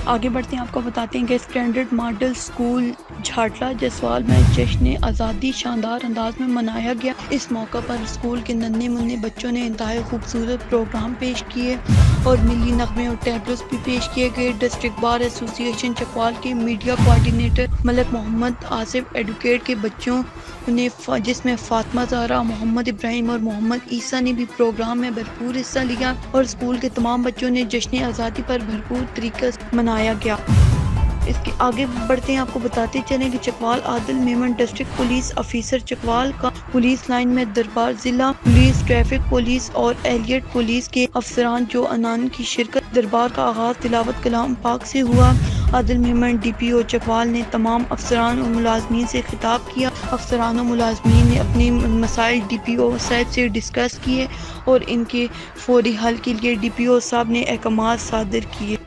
آگے بڑھتے ہیں، آپ کو بتاتے ہیں کہ اسٹینڈرڈ ماڈل اسکول جھاٹلا جسوال میں جشن آزادی شاندار انداز میں منایا گیا۔ اس موقع پر اسکول کے ننھے منھے بچوں نے انتہائی خوبصورت پروگرام پیش کیے اور ملی نغمے اور ٹیبلوز بھی پیش کیے گئے۔ ڈسٹرکٹ بار ایسوسی ایشن چکوال کے میڈیا کوآرڈینیٹر ملک محمد آصف ایڈوکیٹ کے بچوں نے جس میں فاطمہ زہرا، محمد ابراہیم اور محمد عیسیٰ نے بھی پروگرام میں بھرپور حصہ لیا اور اسکول کے تمام بچوں نے جشن آزادی پر بھرپور طریقے سے منایا گیا۔ اس کے آگے بڑھتے ہیں، آپ کو بتاتے چلیں کہ Chakwal Adil Memon district police officer Chakwal کا پولیس لائن میں دربار، ضلع پولیس، ٹریفک پولیس اور ایلیٹ پولیس کے افسران جو عنان کی شرکت۔ دربار کا آغاز تلاوت کلام پاک سے ہوا۔ عادل میمن ڈی پی او چکوال نے تمام افسران اور ملازمین سے خطاب کیا۔ افسران اور ملازمین نے اپنے مسائل ڈی پی او صاحب سے ڈسکس کیے اور ان کے فوری حل کے لیے ڈی پی او صاحب نے احکامات صادر کیے۔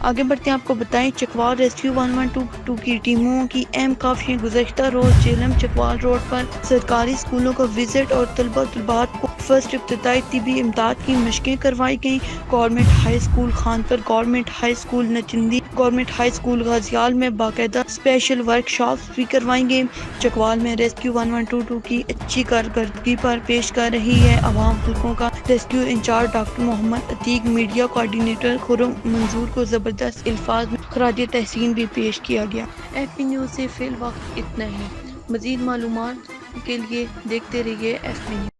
آگے بڑھتے ہیں، آپ کو بتائیں چکوال ریسکیو 112 کی ٹیموں کی اہم کاوشیں۔ گزشتہ روز جہلم چکوال روڈ پر سرکاری اسکولوں کا وزٹ اور طلبہ طالبات کو فرسٹ ابتدائی طبی امداد کی مشقیں کروائی گئیں۔ Government high school Khanpur, government high school Nachindi, government high school Ghaziyal میں باقاعدہ اسپیشل ورک شاپس بھی کروائی گئیں۔ چکوال میں ریسکیو 112 کی اچھی کارکردگی پر پیش کر رہی ہے عوام حلقوں کا ریسکیو انچارج ڈاکٹر محمد عتیق، میڈیا کوآرڈینیٹر خرم منظور کو زبردست الفاظ میں خراج تحسین بھی پیش کیا گیا۔ ایف بی نیوز سے فی الوقت اتنا ہی۔ مزید معلومات کے لیے دیکھتے رہیے ایف بی نیوز۔